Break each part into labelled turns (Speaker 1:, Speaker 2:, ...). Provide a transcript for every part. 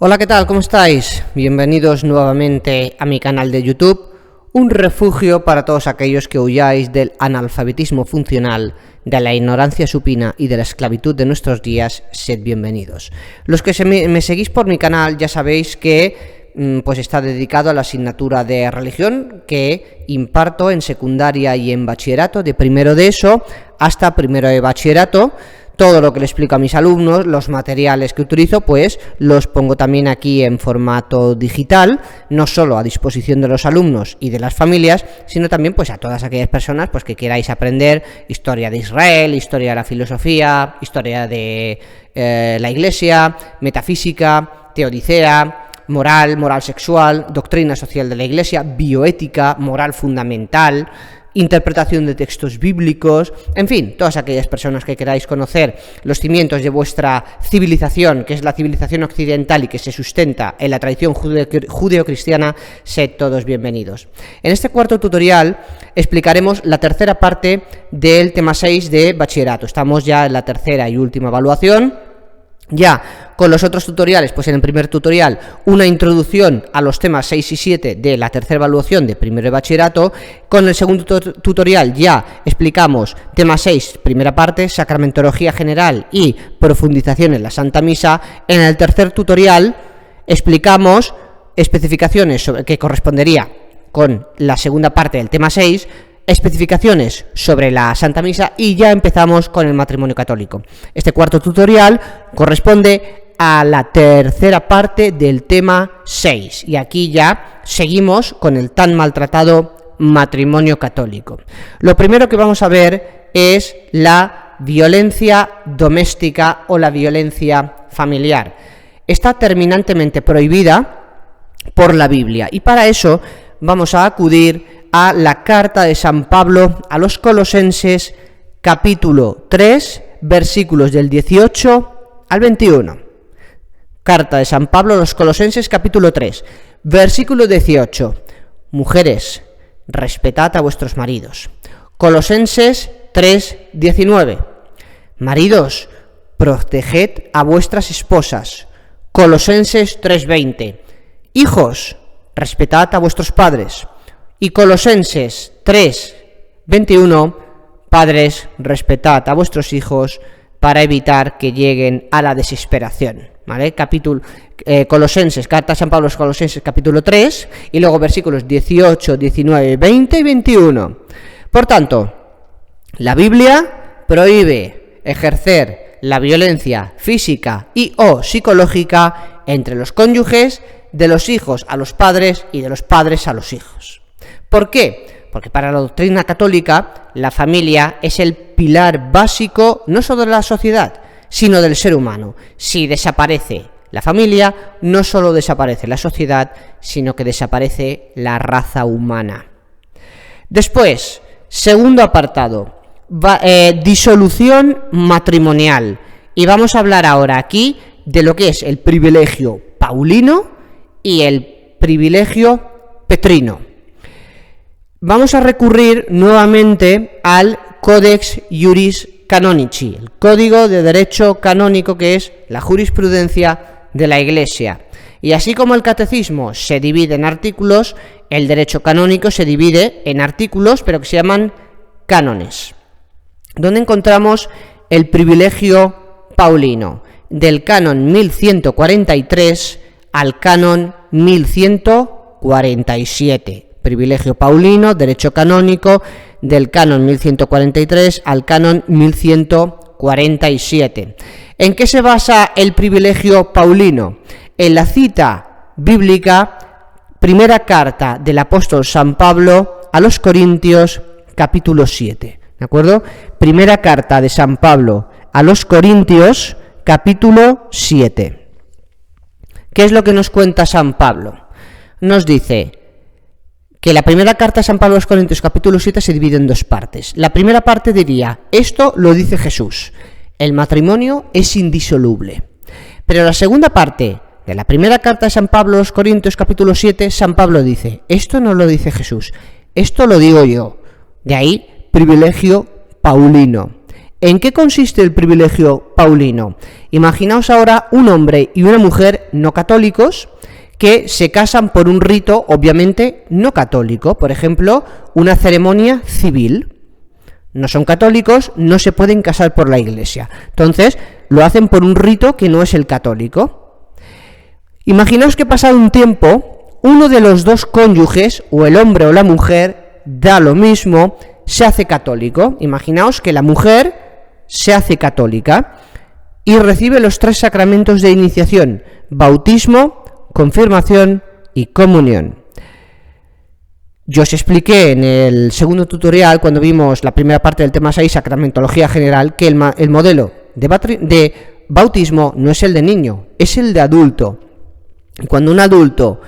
Speaker 1: Hola, ¿qué tal? ¿Cómo estáis? Bienvenidos nuevamente a mi canal de YouTube, un refugio para todos aquellos que huyáis del analfabetismo funcional, de la ignorancia supina y de la esclavitud de nuestros días. Sed bienvenidos. Los que me seguís por mi canal ya sabéis que pues está dedicado a la asignatura de religión que imparto en secundaria y en bachillerato, de primero de ESO hasta primero de bachillerato. Todo lo que le explico a mis alumnos, los materiales que utilizo, pues los pongo también aquí en formato digital, no solo a disposición de los alumnos y de las familias, sino también pues a todas aquellas personas pues que queráis aprender historia de Israel, historia de la filosofía, historia de la Iglesia, metafísica, teodicea, moral sexual, doctrina social de la Iglesia, bioética, moral fundamental, interpretación de textos bíblicos, en fin, todas aquellas personas que queráis conocer los cimientos de vuestra civilización, que es la civilización occidental y que se sustenta en la tradición judeocristiana, sed todos bienvenidos. En este cuarto tutorial explicaremos la tercera parte del tema 6 de bachillerato. Estamos ya en la tercera y última evaluación. Ya con los otros tutoriales, pues en el primer tutorial una introducción a los temas 6 y 7 de la tercera evaluación de primero de bachillerato. Con el segundo tutorial ya explicamos tema 6, primera parte, sacramentología general y profundización en la Santa Misa. En el tercer tutorial explicamos especificaciones que correspondería con la segunda parte del tema 6, especificaciones sobre la Santa Misa, y ya empezamos con el matrimonio católico. Este cuarto tutorial corresponde a la tercera parte del tema 6 y aquí ya seguimos con el tan maltratado matrimonio católico. Lo primero que vamos a ver es la violencia doméstica o la violencia familiar. Está terminantemente prohibida por la Biblia y para eso vamos a acudir a la carta de San Pablo a los Colosenses, capítulo 3, versículos del 18 al 21. Carta de San Pablo a los Colosenses, capítulo 3, versículo 18. Mujeres, respetad a vuestros maridos. Colosenses 3, 19. Maridos, proteged a vuestras esposas. Colosenses 3, 20. Hijos, respetad a vuestros padres. Y Colosenses 3, 21, padres, respetad a vuestros hijos para evitar que lleguen a la desesperación. ¿Vale? Colosenses, carta de San Pablo a los Colosenses, capítulo 3, y luego versículos 18, 19, 20 y 21. Por tanto, la Biblia prohíbe ejercer la violencia física y o psicológica entre los cónyuges, de los hijos a los padres y de los padres a los hijos. ¿Por qué? Porque para la doctrina católica la familia es el pilar básico no solo de la sociedad, sino del ser humano. Si desaparece la familia, no solo desaparece la sociedad, sino que desaparece la raza humana. Después, segundo apartado, disolución matrimonial. Y vamos a hablar ahora aquí de lo que es el privilegio paulino y el privilegio petrino. Vamos a recurrir nuevamente al Codex Iuris Canonici, el código de derecho canónico que es la jurisprudencia de la Iglesia. Y así como el catecismo se divide en artículos, el derecho canónico se divide en artículos, pero que se llaman cánones, donde encontramos el privilegio paulino, del canon 1143 al canon 1147. Privilegio paulino, derecho canónico, del canon 1143 al canon 1147. ¿En qué se basa el privilegio paulino? En la cita bíblica, primera carta del apóstol San Pablo a los Corintios, capítulo 7. ¿De acuerdo? Primera carta de San Pablo a los Corintios, capítulo 7. ¿Qué es lo que nos cuenta San Pablo? Nos dice que la primera carta de San Pablo a los Corintios, capítulo 7, se divide en dos partes. La primera parte diría, esto lo dice Jesús, el matrimonio es indisoluble. Pero la segunda parte de la primera carta de San Pablo a los Corintios, capítulo 7, San Pablo dice, esto no lo dice Jesús, esto lo digo yo. De ahí, privilegio paulino. ¿En qué consiste el privilegio paulino? Imaginaos ahora un hombre y una mujer no católicos que se casan por un rito, obviamente, no católico. Por ejemplo, una ceremonia civil. No son católicos, no se pueden casar por la iglesia. Entonces, lo hacen por un rito que no es el católico. Imaginaos que pasado un tiempo, uno de los dos cónyuges, o el hombre o la mujer, da lo mismo, se hace católico. Imaginaos que la mujer se hace católica y recibe los 3 sacramentos de iniciación: bautismo, confirmación y comunión. Yo os expliqué en el segundo tutorial, cuando vimos la primera parte del tema 6, sacramentología general, que el modelo de bautismo no es el de niño, es el de adulto. Y cuando un adulto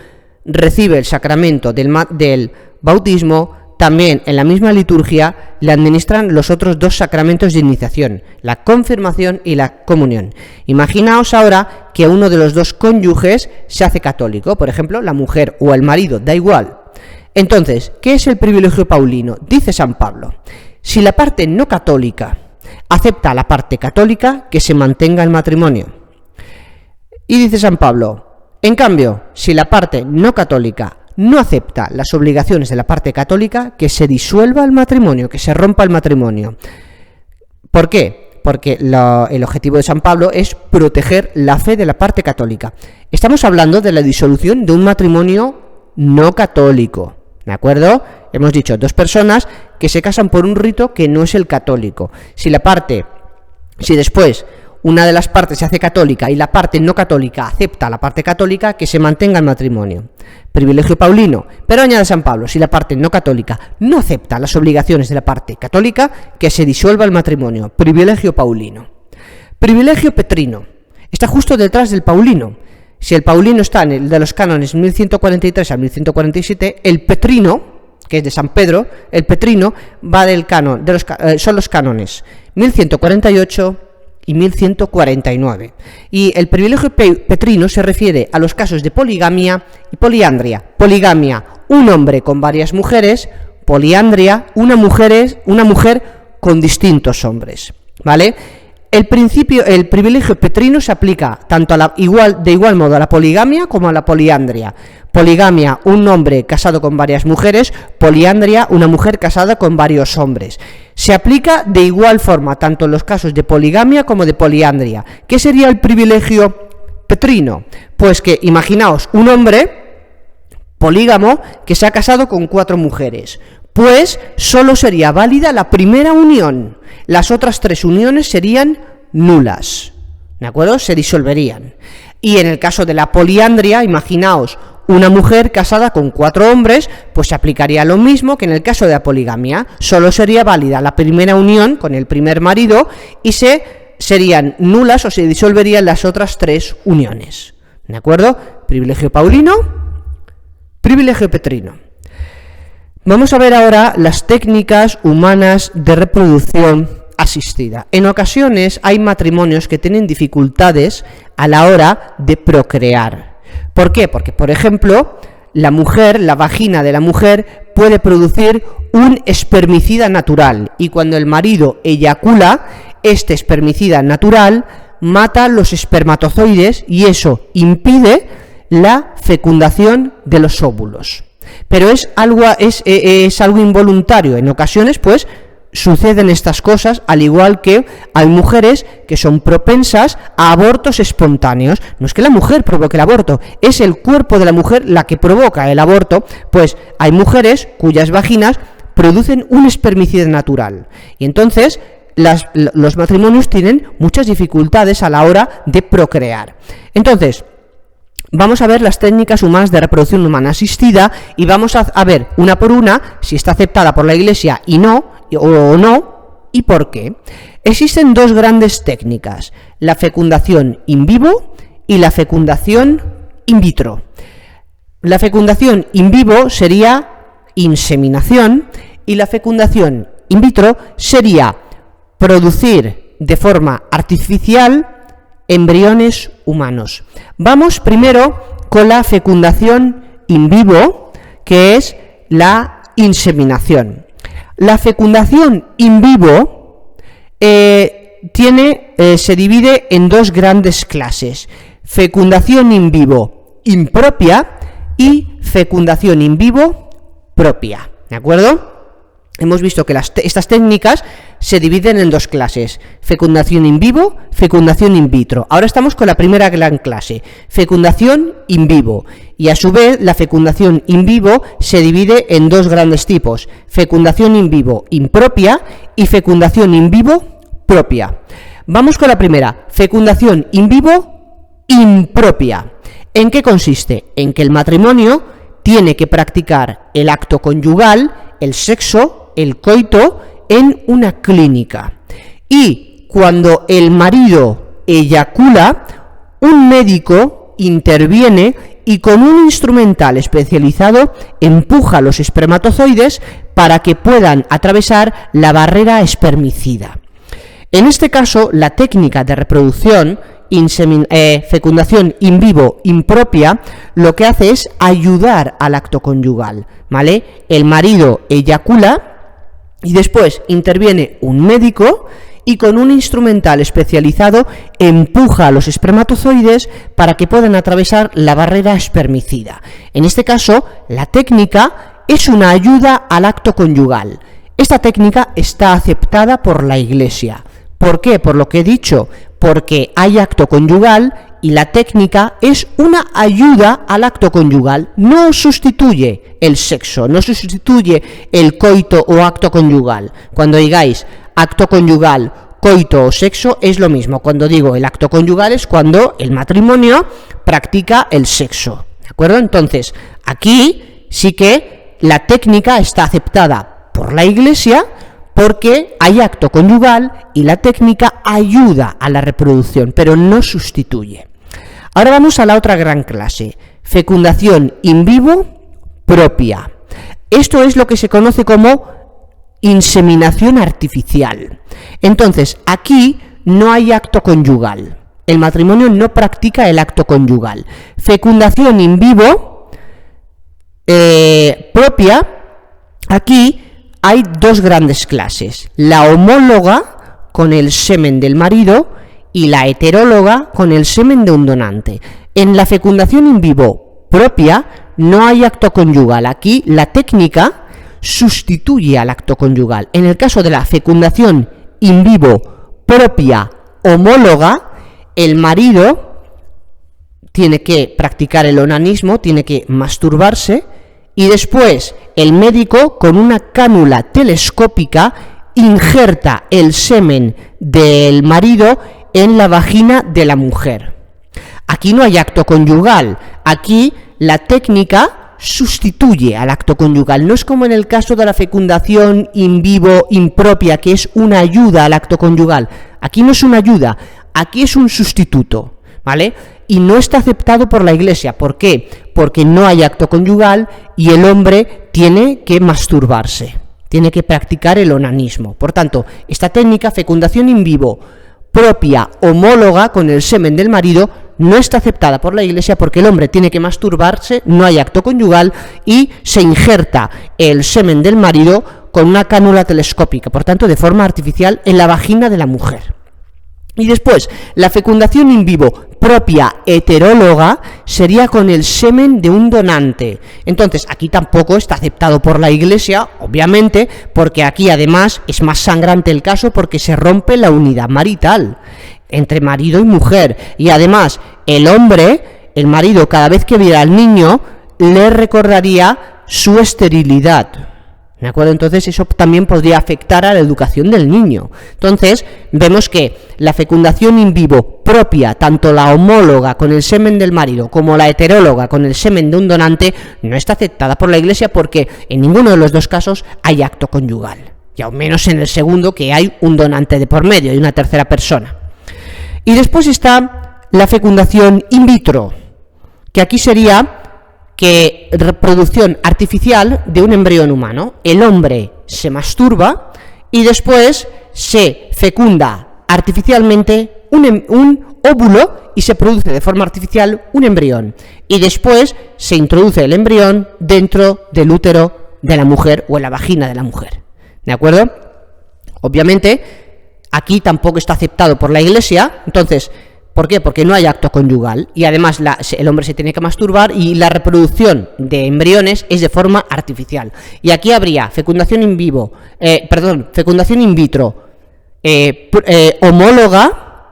Speaker 1: recibe el sacramento del bautismo, también en la misma liturgia le administran los otros 2 sacramentos de iniciación, la confirmación y la comunión. Imaginaos ahora que uno de los 2 cónyuges se hace católico, por ejemplo, la mujer o el marido, da igual. Entonces, ¿qué es el privilegio paulino? Dice San Pablo: si la parte no católica acepta a la parte católica, que se mantenga el matrimonio. Y dice San Pablo: en cambio, si la parte no católica no acepta las obligaciones de la parte católica, que se disuelva el matrimonio, que se rompa el matrimonio. ¿Por qué? Porque el objetivo de San Pablo es proteger la fe de la parte católica. Estamos hablando de la disolución de un matrimonio no católico, ¿de acuerdo? Hemos dicho 2 personas que se casan por un rito que no es el católico. Si después una de las partes se hace católica y la parte no católica acepta a la parte católica, que se mantenga el matrimonio. Privilegio paulino. Pero añade San Pablo: si la parte no católica no acepta las obligaciones de la parte católica, que se disuelva el matrimonio. Privilegio paulino. Privilegio petrino. Está justo detrás del paulino. Si el paulino está en el de los cánones 1143 a 1147, el petrino, que es de San Pedro, el petrino va del canon, son los cánones 1148 y 1149. Y el privilegio petrino se refiere a los casos de poligamia y poliandria. Poligamia, un hombre con varias mujeres; poliandria, una mujer con distintos hombres, ¿vale? El privilegio petrino se aplica tanto de igual modo a la poligamia como a la poliandria. Poligamia, un hombre casado con varias mujeres; poliandria, una mujer casada con varios hombres. Se aplica de igual forma tanto en los casos de poligamia como de poliandria. ¿Qué sería el privilegio petrino? Pues que imaginaos un hombre polígamo que se ha casado con 4 mujeres. Pues solo sería válida la primera unión. Las otras 3 uniones serían nulas, ¿de acuerdo? Se disolverían. Y en el caso de la poliandria, imaginaos una mujer casada con 4 hombres, pues se aplicaría lo mismo que en el caso de la poligamia. Solo sería válida la primera unión con el primer marido y serían nulas o se disolverían las otras 3 uniones, ¿de acuerdo? Privilegio paulino, privilegio petrino. Vamos a ver ahora las técnicas humanas de reproducción asistida. En ocasiones hay matrimonios que tienen dificultades a la hora de procrear. ¿Por qué? Porque, por ejemplo, la vagina de la mujer puede producir un espermicida natural, y cuando el marido eyacula, este espermicida natural mata los espermatozoides y eso impide la fecundación de los óvulos. Pero es algo involuntario. En ocasiones, pues, suceden estas cosas, al igual que hay mujeres que son propensas a abortos espontáneos. No es que la mujer provoque el aborto, es el cuerpo de la mujer la que provoca el aborto. Pues hay mujeres cuyas vaginas producen un espermicida natural. Y entonces los matrimonios tienen muchas dificultades a la hora de procrear. Entonces, vamos a ver las técnicas humanas de reproducción humana asistida y vamos a ver una por una si está aceptada por la Iglesia o no, y por qué. Existen 2 grandes técnicas: la fecundación in vivo y la fecundación in vitro. La fecundación in vivo sería inseminación y la fecundación in vitro sería producir de forma artificial embriones humanos. Vamos primero con la fecundación in vivo, que es la inseminación. La fecundación in vivo se divide en dos grandes clases: fecundación in vivo impropia y fecundación in vivo propia, ¿de acuerdo? Hemos visto que estas técnicas se dividen en dos clases: fecundación in vivo, fecundación in vitro. Ahora estamos con la primera gran clase, fecundación in vivo, y a su vez la fecundación in vivo se divide en dos grandes tipos: fecundación in vivo impropia y fecundación in vivo propia. Vamos con la primera, fecundación in vivo impropia. ¿En qué consiste? En que el matrimonio tiene que practicar el acto conyugal, el sexo, el coito, en una clínica. Y cuando el marido eyacula, un médico interviene y con un instrumental especializado empuja los espermatozoides para que puedan atravesar la barrera espermicida. En este caso, la técnica de reproducción, fecundación in vivo impropia, lo que hace es ayudar al acto conyugal, ¿vale? El marido eyacula y después interviene un médico y con un instrumental especializado empuja a los espermatozoides para que puedan atravesar la barrera espermicida. En este caso, la técnica es una ayuda al acto conyugal. Esta técnica está aceptada por la Iglesia. ¿Por qué? Por lo que he dicho, porque hay acto conyugal y la técnica es una ayuda al acto conyugal, no sustituye el sexo, no sustituye el coito o acto conyugal. Cuando digáis acto conyugal, coito o sexo, es lo mismo. Cuando digo el acto conyugal es cuando el matrimonio practica el sexo, ¿de acuerdo? Entonces, aquí sí que la técnica está aceptada por la Iglesia, porque hay acto conyugal y la técnica ayuda a la reproducción, pero no sustituye. Ahora vamos a la otra gran clase, fecundación in vivo propia. Esto es lo que se conoce como inseminación artificial. Entonces, aquí no hay acto conyugal. El matrimonio no practica el acto conyugal. Fecundación in vivo propia, aquí hay dos grandes clases: la homóloga, con el semen del marido, y la heteróloga, con el semen de un donante. En la fecundación in vivo propia no hay acto conyugal. Aquí la técnica sustituye al acto conyugal. En el caso de la fecundación in vivo propia homóloga, el marido tiene que practicar el onanismo, tiene que masturbarse, y después el médico, con una cánula telescópica, injerta el semen del marido en la vagina de la mujer. Aquí no hay acto conyugal, aquí la técnica sustituye al acto conyugal. No es como en el caso de la fecundación in vivo impropia, que es una ayuda al acto conyugal. Aquí no es una ayuda, aquí es un sustituto, ¿vale? Y no está aceptado por la Iglesia. ¿Por qué? Porque no hay acto conyugal y el hombre tiene que masturbarse, tiene que practicar el onanismo. Por tanto, esta técnica, fecundación in vivo propia homóloga, con el semen del marido, no está aceptada por la Iglesia porque el hombre tiene que masturbarse, no hay acto conyugal y se injerta el semen del marido con una cánula telescópica, por tanto de forma artificial, en la vagina de la mujer. Y después, la fecundación in vivo propia heteróloga sería con el semen de un donante. Entonces, aquí tampoco está aceptado por la Iglesia, obviamente, porque aquí además es más sangrante el caso porque se rompe la unidad marital entre marido y mujer. Y además, el hombre, el marido, cada vez que viera al niño, le recordaría su esterilidad. ¿De acuerdo? Entonces eso también podría afectar a la educación del niño. Entonces vemos que la fecundación in vivo propia, tanto la homóloga con el semen del marido como la heteróloga con el semen de un donante, no está aceptada por la Iglesia porque en ninguno de los dos casos hay acto conyugal. Y aún menos en el segundo, que hay un donante de por medio y una tercera persona. Y después está la fecundación in vitro, que aquí sería que reproducción artificial de un embrión humano. El hombre se masturba y después se fecunda artificialmente un óvulo y se produce de forma artificial un embrión. Y después se introduce el embrión dentro del útero de la mujer o en la vagina de la mujer. ¿De acuerdo? Obviamente, aquí tampoco está aceptado por la Iglesia. Entonces, ¿por qué? Porque no hay acto conyugal y además el hombre se tiene que masturbar y la reproducción de embriones es de forma artificial. Y aquí habría fecundación in vitro homóloga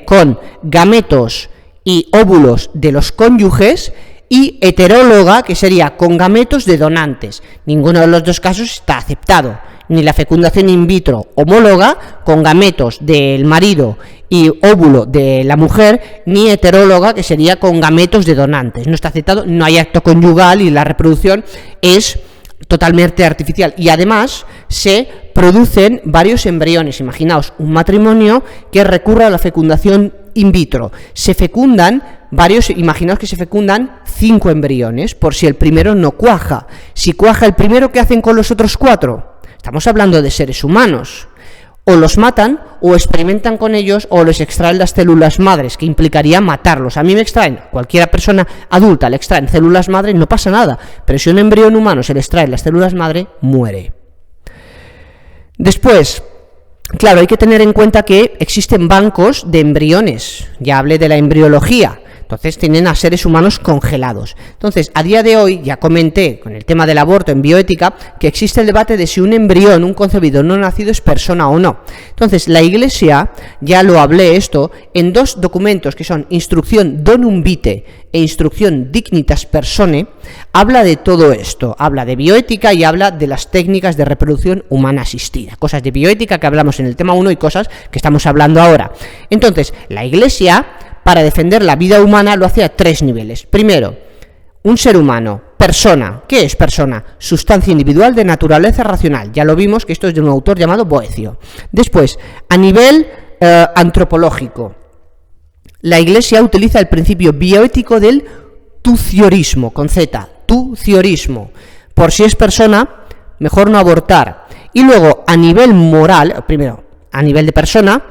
Speaker 1: con gametos y óvulos de los cónyuges, y heteróloga, que sería con gametos de donantes. Ninguno de los dos casos está aceptado. Ni la fecundación in vitro homóloga con gametos del marido y óvulo de la mujer, ni heteróloga, que sería con gametos de donantes. No está aceptado, no hay acto conyugal y la reproducción es totalmente artificial. Y además se producen varios embriones. Imaginaos un matrimonio que recurre a la fecundación in vitro. Se fecundan imaginaos que se fecundan 5 embriones, por si el primero no cuaja. Si cuaja el primero, ¿qué hacen con los otros 4? Estamos hablando de seres humanos. O los matan, o experimentan con ellos, o les extraen las células madres, que implicaría matarlos. A mí me extraen, cualquier persona adulta le extraen células madre, no pasa nada. Pero si a un embrión humano se le extraen las células madre, muere. Después, claro, hay que tener en cuenta que existen bancos de embriones. Ya hablé de la embriología. Entonces tienen a seres humanos congelados. Entonces, a día de hoy, ya comenté con el tema del aborto en bioética, que existe el debate de si un embrión, un concebido no nacido, es persona o no. Entonces, la Iglesia, ya lo hablé esto, en 2 documentos que son Instrucción Donum Vitae e Instrucción Dignitas Personae, habla de todo esto. Habla de bioética y habla de las técnicas de reproducción humana asistida. Cosas de bioética que hablamos en el tema 1 y cosas que estamos hablando ahora. Entonces, la Iglesia, para defender la vida humana, lo hace a 3 niveles. Primero, un ser humano, persona. ¿Qué es persona? Sustancia individual de naturaleza racional. Ya lo vimos, que esto es de un autor llamado Boecio. Después, a nivel antropológico, la Iglesia utiliza el principio bioético del tuciorismo, con Z, tuciorismo. Por si es persona, mejor no abortar. Y luego, a nivel moral, primero, a nivel de persona,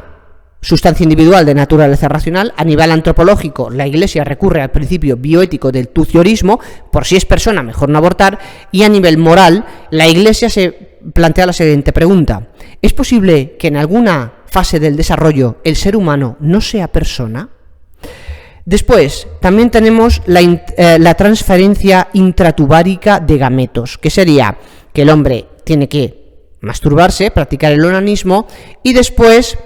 Speaker 1: sustancia individual de naturaleza racional. A nivel antropológico, la Iglesia recurre al principio bioético del tuciorismo, por si es persona, mejor no abortar. Y a nivel moral, la Iglesia se plantea la siguiente pregunta: ¿es posible que en alguna fase del desarrollo el ser humano no sea persona? Después, también tenemos la transferencia intratubárica de gametos, que sería que el hombre tiene que masturbarse, practicar el onanismo, y después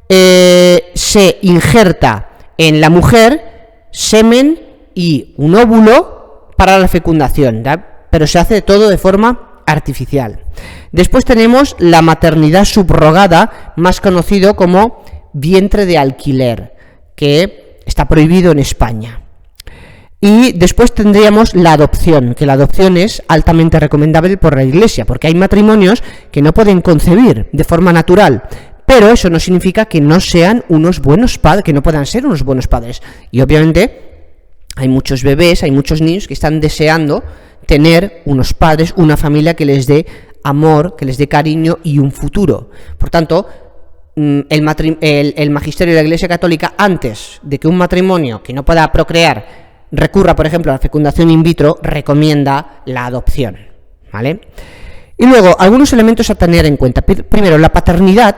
Speaker 1: se injerta en la mujer semen y un óvulo para la fecundación, ¿da? Pero se hace todo de forma artificial. Después tenemos la maternidad subrogada, más conocido como vientre de alquiler, que está prohibido en España. Y después tendríamos la adopción, que la adopción es altamente recomendable por la Iglesia, porque hay matrimonios que no pueden concebir de forma natural. Pero eso no significa que no sean unos buenos padres, que no puedan ser unos buenos padres. Y obviamente hay muchos bebés, hay muchos niños que están deseando tener unos padres, una familia que les dé amor, que les dé cariño y un futuro. Por tanto, el magisterio de la Iglesia Católica, antes de que un matrimonio que no pueda procrear recurra, por ejemplo, a la fecundación in vitro, recomienda la adopción, ¿vale? Y luego, algunos elementos a tener en cuenta. Primero, la paternidad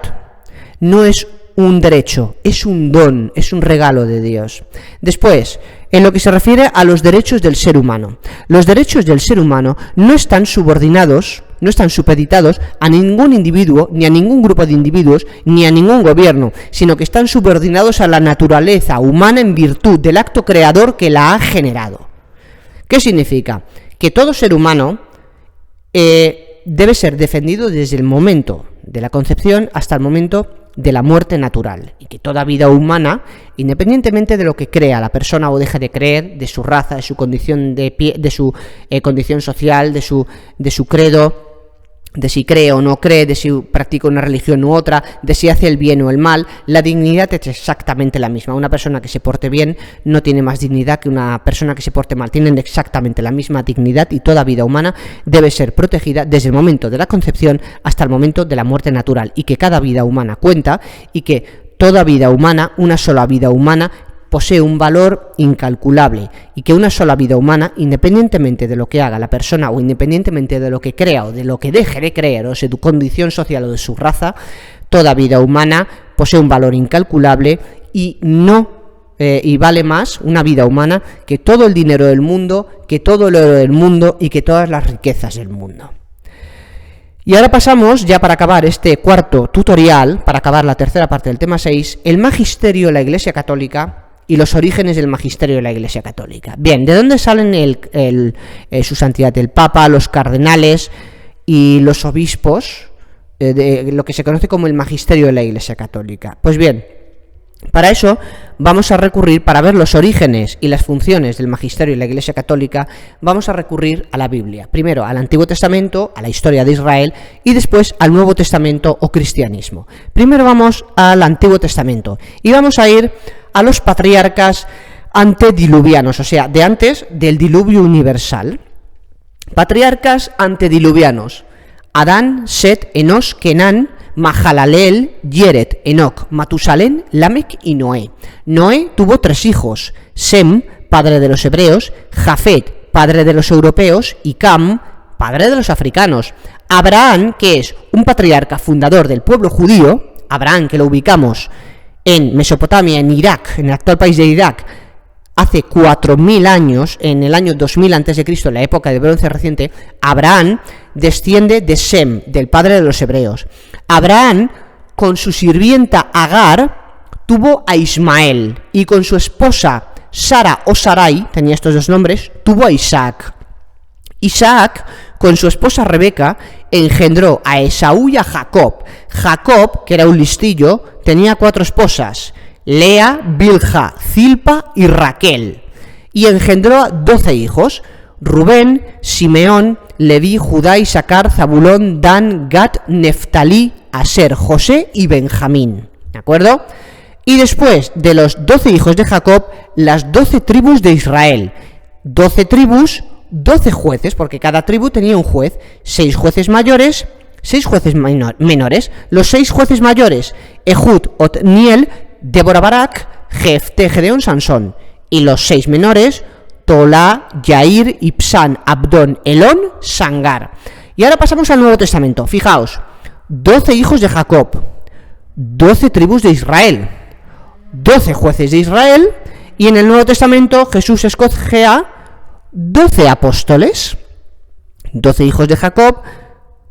Speaker 1: no es un derecho, es un don, es un regalo de Dios. Después, en lo que se refiere a los derechos del ser humano. Los derechos del ser humano no están subordinados, no están supeditados a ningún individuo, ni a ningún grupo de individuos, ni a ningún gobierno, sino que están subordinados a la naturaleza humana en virtud del acto creador que la ha generado. ¿Qué significa? Que todo ser humano debe ser defendido desde el momento de la concepción hasta el momento de la muerte natural, y que toda vida humana, independientemente de lo que crea la persona o deje de creer, de su raza, de su condición de su condición social, de su credo, de si cree o no cree, de si practica una religión u otra, de si hace el bien o el mal, la dignidad es exactamente la misma. Una persona que se porte bien no tiene más dignidad que una persona que se porte mal. Tienen exactamente la misma dignidad, y toda vida humana debe ser protegida desde el momento de la concepción hasta el momento de la muerte natural, y que cada vida humana cuenta, y que toda vida humana, una sola vida humana, posee un valor incalculable, y que una sola vida humana, independientemente de lo que haga la persona, o independientemente de lo que crea o de lo que deje de creer, o de su condición social o de su raza, toda vida humana posee un valor incalculable y y vale más una vida humana que todo el dinero del mundo, que todo el oro del mundo y que todas las riquezas del mundo. Y ahora pasamos, ya para acabar este cuarto tutorial, para acabar la tercera parte del tema 6, el magisterio de la Iglesia Católica y los orígenes del magisterio de la Iglesia Católica. Bien, ¿de dónde salen su santidad el Papa, los cardenales y los obispos, de lo que se conoce como el magisterio de la Iglesia Católica? Pues bien, para eso vamos a recurrir, para ver los orígenes y las funciones del magisterio de la Iglesia Católica, vamos a recurrir a la Biblia. Primero al Antiguo Testamento, a la historia de Israel, y después al Nuevo Testamento o cristianismo. Primero vamos al Antiguo Testamento y vamos a ir a los patriarcas antediluvianos, o sea, de antes del diluvio universal. Patriarcas antediluvianos: Adán, Set, Enos, Kenán, Mahalaleel, Yeret, Enoc, Matusalén, Lamec y Noé. Noé tuvo 3 hijos: Sem, padre de los hebreos; Jafet, padre de los europeos; y Cam, padre de los africanos. Abraham, que es un patriarca fundador del pueblo judío, Abraham, que lo ubicamos en Mesopotamia, en Irak, en el actual país de Irak, hace 4.000 años, en el año 2000 a.C., en la época de bronce reciente. Abraham desciende de Sem, del padre de los hebreos. Abraham, con su sirvienta Agar, tuvo a Ismael, y con su esposa Sara o Sarai, tenía estos 2 nombres, tuvo a Isaac. Isaac, con su esposa Rebeca, engendró a Esaú y a Jacob. Jacob, que era un listillo, tenía 4 esposas: Lea, Bilha, Zilpa y Raquel, y engendró 12 hijos: Rubén, Simeón, Leví, Judá, Isaacar, Zabulón, Dan, Gad, Neftalí, Aser, José y Benjamín. ¿De acuerdo? Y después de los 12 hijos de Jacob, las 12 tribus de Israel. 12 tribus, 12 jueces, porque cada tribu tenía un juez: 6 jueces mayores, 6 jueces menores. Los 6 jueces mayores: Ehud, Otniel, Débora, Barak, Jefté, Gedeón, Sansón. Y los 6 menores: Tolá, Yair, Ibsán, Abdón, Elón, Sangar. Y ahora pasamos al Nuevo Testamento. Fijaos: 12 hijos de Jacob, 12 tribus de Israel, 12 jueces de Israel, y en el Nuevo Testamento Jesús escoge a 12 apóstoles. 12 hijos de Jacob,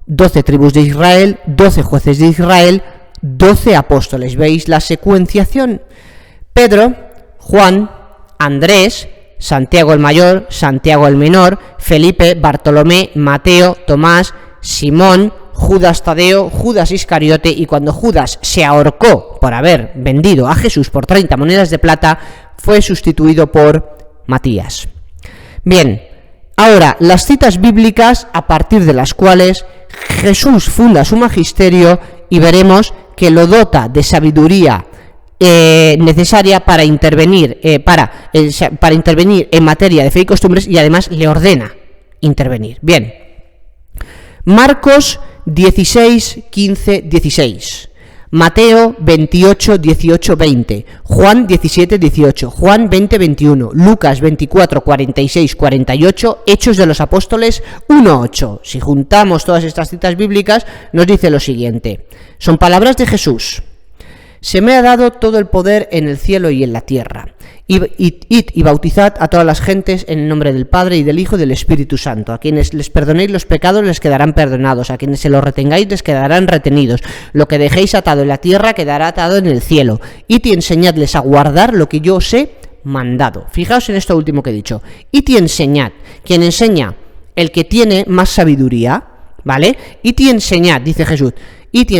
Speaker 1: 12 tribus de Israel, 12 jueces de Israel, 12 apóstoles. ¿Veis la secuenciación? Pedro, Juan, Andrés, Santiago el mayor, Santiago el menor, Felipe, Bartolomé, Mateo, Tomás, Simón, Judas Tadeo, Judas Iscariote, y cuando Judas se ahorcó por haber vendido a Jesús por 30 monedas de plata, fue sustituido por Matías. Bien, ahora las citas bíblicas a partir de las cuales Jesús funda su magisterio, y veremos que lo dota de sabiduría necesaria para intervenir en materia de fe y costumbres, y además le ordena intervenir. Bien, Marcos 16, 15, 16, Mateo 28, 18, 20, Juan 17, 18, Juan 20, 21, Lucas 24, 46, 48, Hechos de los Apóstoles 1, 8. Si juntamos todas estas citas bíblicas, nos dice lo siguiente: son palabras de Jesús: se me ha dado todo el poder en el cielo y en la tierra. Id y bautizad a todas las gentes en el nombre del Padre y del Hijo y del Espíritu Santo. A quienes les perdonéis los pecados les quedarán perdonados, a quienes se los retengáis les quedarán retenidos. Lo que dejéis atado en la tierra quedará atado en el cielo. Id y enseñadles a guardar lo que yo os he mandado. Fijaos en esto último que he dicho: id y enseñad. Quien enseña, el que tiene más sabiduría, ¿vale? Id y enseñad, dice Jesús. Id y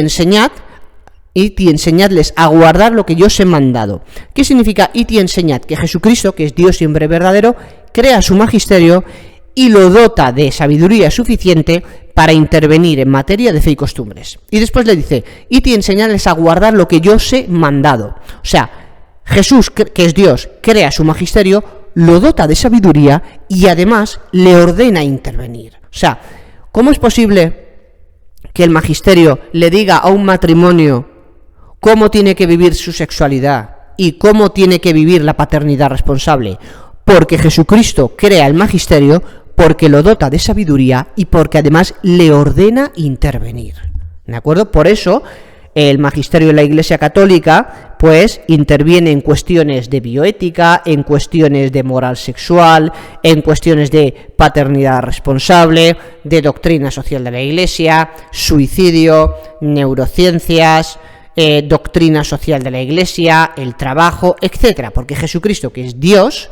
Speaker 1: enseñadles a guardar lo que yo os he mandado. ¿Qué significa id y enseñad? Que Jesucristo, que es Dios siempre verdadero, crea su magisterio y lo dota de sabiduría suficiente para intervenir en materia de fe y costumbres. Y después le dice: id y enseñadles a guardar lo que yo os he mandado. O sea, Jesús, que es Dios, crea su magisterio, lo dota de sabiduría y además le ordena intervenir. O sea, ¿cómo es posible que el magisterio le diga a un matrimonio cómo tiene que vivir su sexualidad y cómo tiene que vivir la paternidad responsable? Porque Jesucristo crea el magisterio, porque lo dota de sabiduría y porque además le ordena intervenir. ¿De acuerdo? Por eso el magisterio de la Iglesia Católica pues interviene en cuestiones de bioética, en cuestiones de moral sexual, en cuestiones de paternidad responsable, de doctrina social de la Iglesia, suicidio, neurociencias, doctrina social de la Iglesia, el trabajo, etcétera, porque Jesucristo, que es Dios,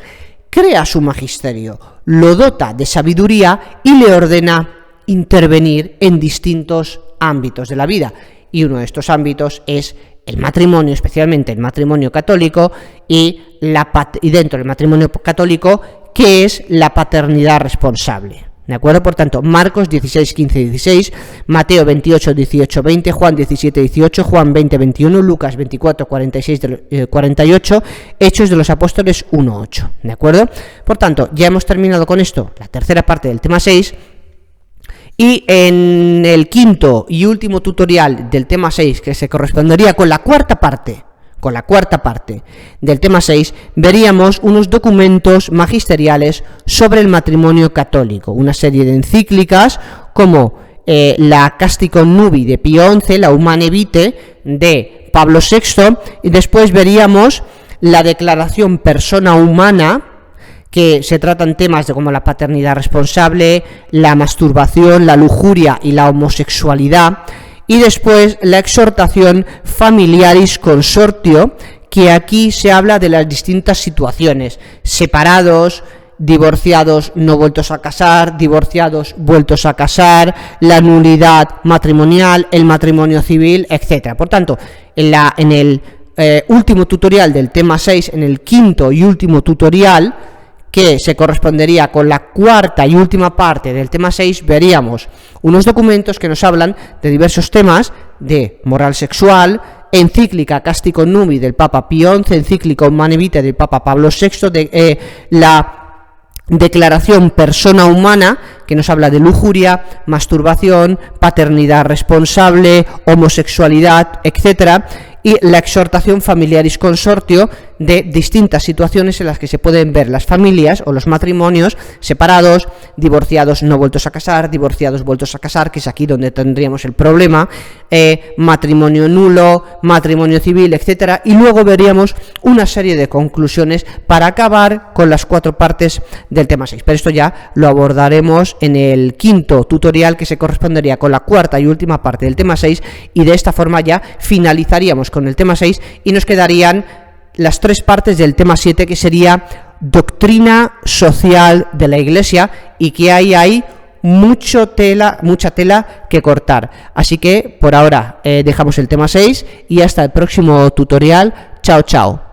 Speaker 1: crea su magisterio, lo dota de sabiduría y le ordena intervenir en distintos ámbitos de la vida, y uno de estos ámbitos es el matrimonio, especialmente el matrimonio católico, y dentro del matrimonio católico, ¿qué es la paternidad responsable? ¿De acuerdo? Por tanto, Marcos 16, 15, 16, Mateo 28, 18, 20, Juan 17, 18, Juan 20, 21, Lucas 24, 46, 48, Hechos de los Apóstoles 1, 8. ¿De acuerdo? Por tanto, ya hemos terminado con esto, la tercera parte del tema 6, y en el quinto y último tutorial del tema 6, que se correspondería con la cuarta parte del tema 6, veríamos unos documentos magisteriales sobre el matrimonio católico, una serie de encíclicas como la Casticum Nubi de Pío XI, la Humanae Vitae de Pablo VI, y después veríamos la Declaración Persona Humana, que se tratan temas de como la paternidad responsable, la masturbación, la lujuria y la homosexualidad, y después la exhortación Familiaris Consortio, que aquí se habla de las distintas situaciones: separados, divorciados no vueltos a casar, divorciados vueltos a casar, la nulidad matrimonial, el matrimonio civil, etcétera. Por tanto, en el último tutorial del tema 6, en el quinto y último tutorial, que se correspondería con la cuarta y última parte del tema 6, veríamos unos documentos que nos hablan de diversos temas de moral sexual, encíclica Casticum Nubi del Papa Pío XI, encíclica Humanae Vitae del Papa Pablo VI, la Declaración Persona Humana, que nos habla de lujuria, masturbación, paternidad responsable, homosexualidad, etcétera, y la exhortación Familiaris Consortio, de distintas situaciones en las que se pueden ver las familias o los matrimonios separados, divorciados no vueltos a casar, divorciados vueltos a casar, que es aquí donde tendríamos el problema, matrimonio nulo, matrimonio civil, etcétera, y luego veríamos una serie de conclusiones para acabar con las 4 partes del tema 6, pero esto ya lo abordaremos en el quinto tutorial, que se correspondería con la cuarta y última parte del tema 6, y de esta forma ya finalizaríamos con el tema 6 y nos quedarían las 3 partes del tema 7, que sería doctrina social de la Iglesia, y que hay mucha tela que cortar. Así que por ahora dejamos el tema 6 y hasta el próximo tutorial. Chao, chao.